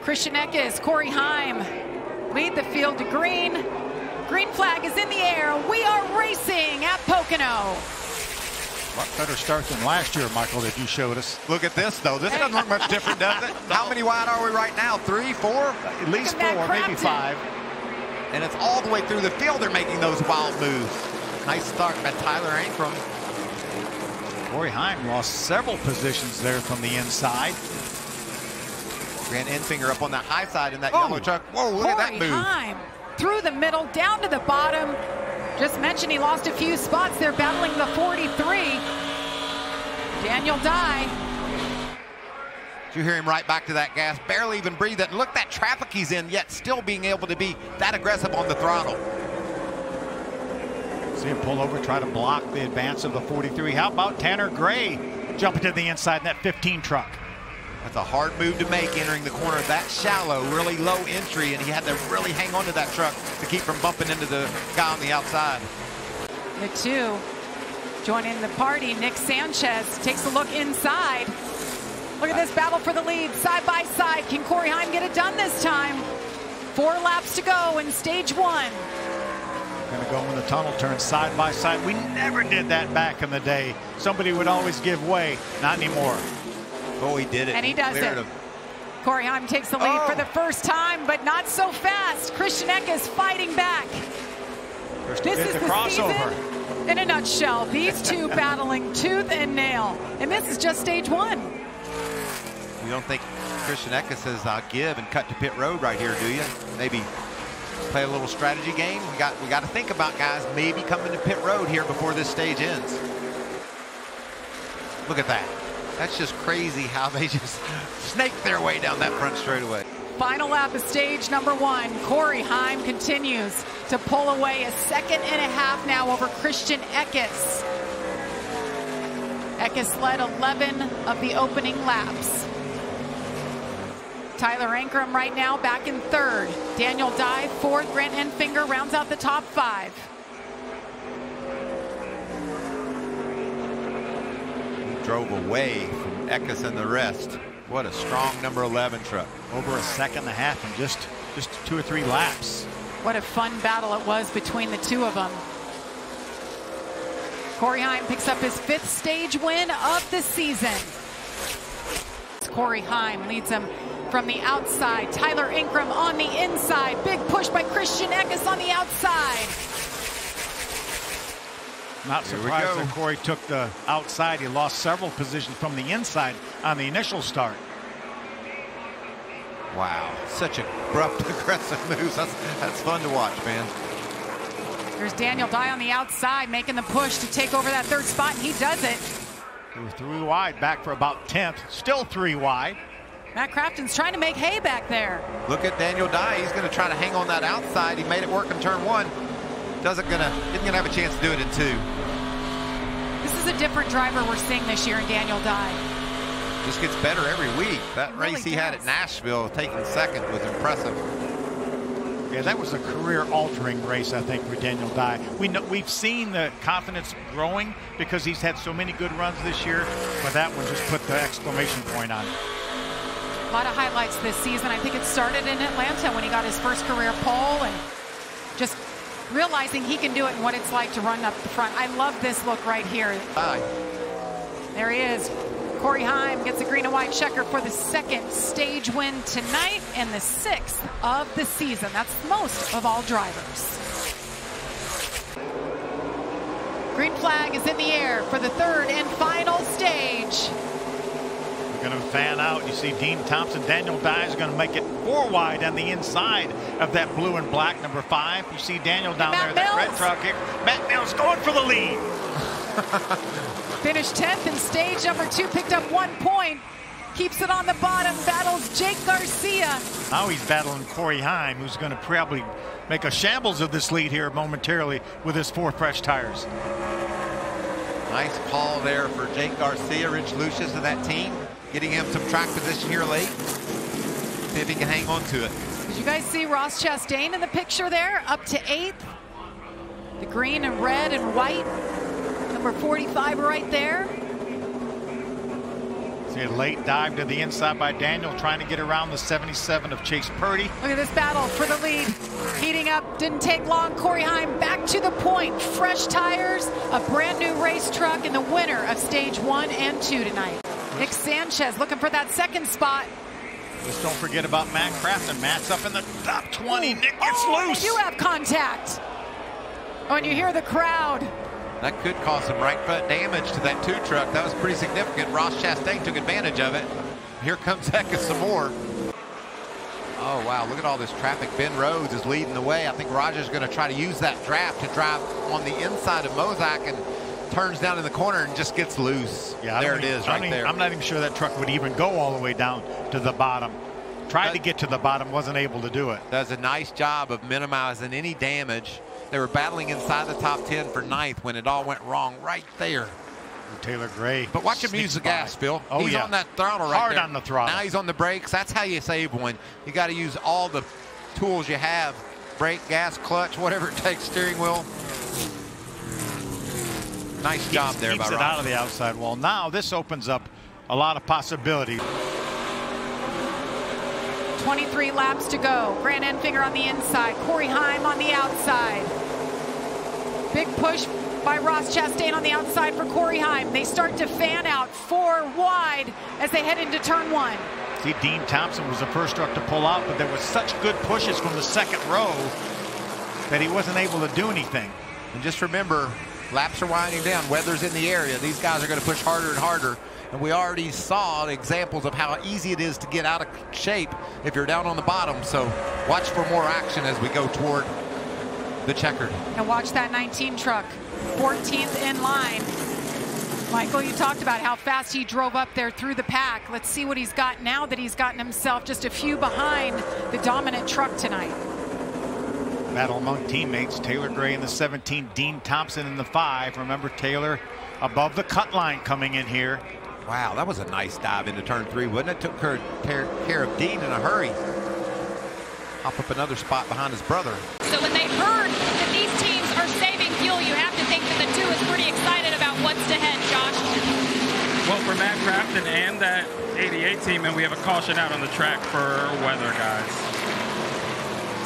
Christian Eckes, Corey Heim lead the field to green. Green flag is in the air. We are racing at Pocono. Much better start than last year, Michael, that you showed us. Look at this, though. This doesn't look much different, does it? How many wide are we right now? 3, 4? At least 4, maybe 5. And it's all the way through the field they're making those wild moves. Nice start by Tyler Ankrum. Corey Heim lost several positions there from the inside. Grant Enfinger up on that high side in that yellow truck. Whoa, look at that move. Corey Heim through the middle, down to the bottom. Just mentioned he lost a few spots. They're battling the 43. Daniel Dye. You hear him right back to that gas, barely even breathing. Look that traffic he's in, yet still being able to be that aggressive on the throttle. See him pull over, try to block the advance of the 43. How about Tanner Gray jumping to the inside in that 15 truck? That's a hard move to make, entering the corner that shallow, really low entry, and he had to really hang on to that truck to keep from bumping into the guy on the outside. The two joining the party. Nick Sanchez takes a look inside. Look at this battle for the lead, side by side. Can Corey Heim get it done this time? 4 laps to go in stage 1. Going to go in the tunnel, turn side by side. We never did that back in the day. Somebody would always give way. Not anymore. Oh, he did it. And he does it. Corey Heim takes the lead for the first time, but not so fast. Christian Eckes fighting back. This is the crossover season in a nutshell. These two battling tooth and nail. And this is just stage 1. You don't think Christian Eckes says give and cut to pit road right here, do you? Maybe play a little strategy game. We got to think about guys maybe coming to pit road here before this stage ends. Look at that. That's just crazy how they just snake their way down that front straightaway. Final lap of stage number 1. Corey Heim continues to pull away a 1.5 seconds now over Christian Eckes. Eckes led 11 of the opening laps. Tyler Ankrum right now back in 3rd. Daniel Dye 4th. Grant Enfinger rounds out the top 5. Drove away from Eckes and the rest. What a strong number 11 truck. Over 1.5 seconds in just 2 or 3 laps. What a fun battle it was between the two of them. Corey Heim picks up his 5th stage win of the season. Corey Heim leads him from the outside. Tyler Ankrum on the inside. Big push by Christian Eckes on the outside. Not surprised that Corey took the outside. He lost several positions from the inside on the initial start. Wow, such abrupt, aggressive moves. That's fun to watch, man. There's Daniel Dye on the outside making the push to take over that 3rd spot, and he does it. They were 3 wide, back for about 10th. Still 3 wide. Matt Crafton's trying to make hay back there. Look at Daniel Dye. He's going to try to hang on that outside. He made it work in turn 1. Isn't gonna have a chance to do it in 2. This is a different driver we're seeing this year in Daniel Dye. Just gets better every week. That race he had at Nashville, taking 2nd, was impressive. Yeah, that was a career-altering race, I think, for Daniel Dye. We've seen the confidence growing because he's had so many good runs this year, but that one just put the exclamation point on it. A lot of highlights this season. I think it started in Atlanta when he got his first career pole and just realizing he can do it and what it's like to run up the front. I love this look right here. There he is. Corey Heim gets a green and white checker for the 2nd stage win tonight and the 6th of the season. That's most of all drivers. Green flag is in the air for the 3rd and final stage. We're going to fan out. You see Dean Thompson. Daniel Dye is going to make it 4 wide on the inside of that blue and black number 5. You see Daniel down there, that red truck here. Matt Mills going for the lead. Finished 10th in stage number 2, picked up 1 point. Keeps it on the bottom, battles Jake Garcia. Now he's battling Corey Heim, who's going to probably make a shambles of this lead here momentarily with his 4 fresh tires. Nice call there for Jake Garcia, Rich Lucius of that team. Getting him some track position here late. See if he can hang on to it. Did you guys see Ross Chastain in the picture there? Up to 8th. The green and red and white. Number 45 right there. See a late dive to the inside by Daniel, trying to get around the 77 of Chase Purdy. Look at this battle for the lead. Heating up, didn't take long. Corey Heim back to the point. Fresh tires, a brand new race truck, and the winner of stage 1 and 2 tonight. Nick Sanchez looking for that second spot. Just don't forget about Matt Craftsman. Matt's up in the top 20. Nick gets loose. You have contact. Oh, and you hear the crowd. That could cause some right front damage to that 2 truck. That was pretty significant. Ross Chastain took advantage of it. Here comes Eckes some more. Oh, wow, look at all this traffic. Ben Rhodes is leading the way. I think Rajah's going to try to use that draft to drive on the inside of Mozak and turns down in the corner and just gets loose. Yeah, there it is right there. I'm not even sure that truck would even go all the way down to the bottom. Tried to get to the bottom, wasn't able to do it. Does a nice job of minimizing any damage. They were battling inside the top 10 for 9th when it all went wrong right there. Taylor Gray. But watch him use the gas, Phil. Oh, he's on that throttle right Hard there. on the throttle. Now he's on the brakes. That's how you save one. You got to use all the tools you have. Brake, gas, clutch, whatever it takes, steering wheel. Nice job there by Rajah. Keeps it out of the outside wall. Now this opens up a lot of possibilities. 23 laps to go. Grant Enfinger on the inside. Corey Heim on the outside. Big push by Ross Chastain on the outside for Corey Heim. They start to fan out 4 wide as they head into turn 1. See, Dean Thompson was the first truck to pull out, but there was such good pushes from the second row that he wasn't able to do anything. And just remember, laps are winding down. Weather's in the area. These guys are going to push harder and harder. And we already saw examples of how easy it is to get out of shape if you're down on the bottom. So watch for more action as we go toward the checkered. And watch that 19 truck, 14th in line. Michael, you talked about how fast he drove up there through the pack. Let's see what he's got now that he's gotten himself just a few behind the dominant truck tonight. Battle among teammates. Taylor Gray in the 17, Dean Thompson in the 5. Remember, Taylor above the cut line coming in here. Wow, that was a nice dive into turn 3, wasn't it? Took care of Dean in a hurry. Hop up another spot behind his brother. So when they heard that these teams are saving fuel, you have to think that the 2 is pretty excited about what's ahead, Josh. Well, for Matt Craftsman and that 88 team, and we have a caution out on the track for weather, guys.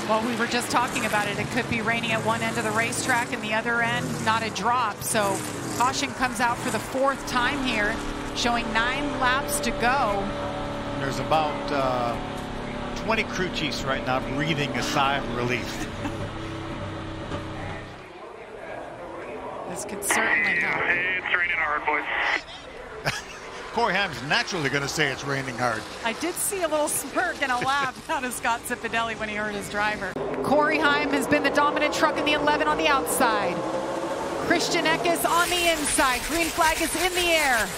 Well, we were just talking about it. It could be raining at one end of the racetrack and the other end, not a drop. So caution comes out for the 4th time here, showing 9 laps to go. There's about 20 crew chiefs right now breathing a sigh of relief. This could certainly help. It's raining hard, boys. Corey Heim's naturally going to say it's raining hard. I did see a little smirk and a laugh out of Scott Cipodelli when he heard his driver. Corey Heim has been the dominant truck in the 11 on the outside. Christian Eckes on the inside. Green flag is in the air.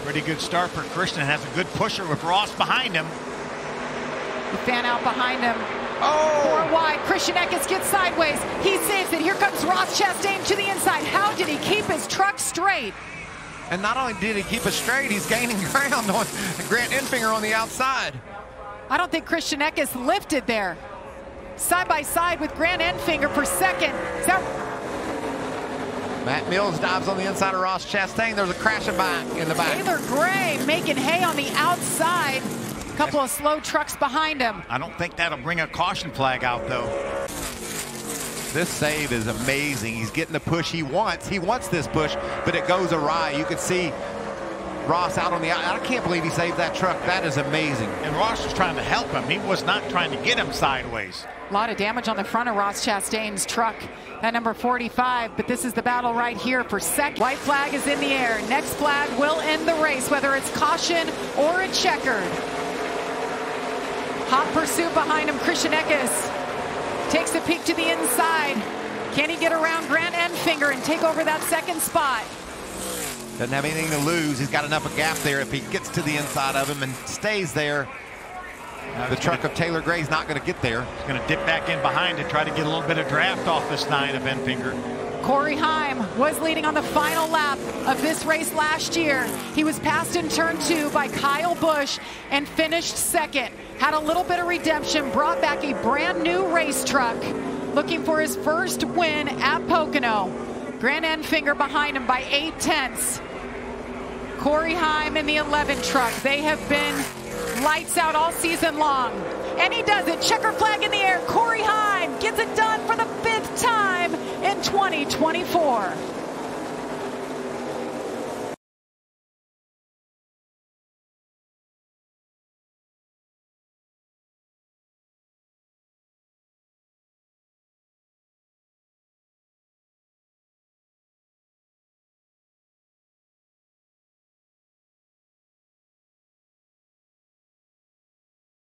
Pretty good start for Christian. Has a good pusher with Ross behind him. The fan out behind him. Oh! 4 wide. Christian Eckes gets sideways. He saves it. Here comes Ross Chastain to the inside. How did he keep his truck straight? And not only did he keep it straight, he's gaining ground on Grant Enfinger on the outside. I don't think Christian Eckes lifted there. Side by side with Grant Enfinger for second. Matt Mills dives on the inside of Ross Chastain. There's a crashing back in the back. Taylor Gray making hay on the outside. A couple of slow trucks behind him. I don't think that'll bring a caution flag out, though. This save is amazing. He's getting the push he wants. He wants this push, but it goes awry. You can see Ross out on the outside. I can't believe he saved that truck. That is amazing. And Ross was trying to help him. He was not trying to get him sideways. A lot of damage on the front of Ross Chastain's truck, that number 45, but this is the battle right here for second. White flag is in the air. Next flag will end the race, whether it's caution or a checkered. Hot pursuit behind him. Christian Eckes takes a peek to the inside. Can he get around Grant Enfinger and take over that second spot? Doesn't have anything to lose. He's got enough of a gap there. If he gets to the inside of him and stays there, the truck of Taylor Gray's not going to get there. He's going to dip back in behind to try to get a little bit of draft off this 9 of Enfinger. Corey Heim was leading on the final lap of this race last year. He was passed in turn 2 by Kyle Busch and finished second. Had a little bit of redemption, brought back a brand new race truck, looking for his first win at Pocono. Grant Enfinger behind him by 8 tenths. Corey Heim in the 11 truck. They have been lights out all season long. And he does it. Checker flag in the air. Corey Heim gets it done for the 5th time in 2024.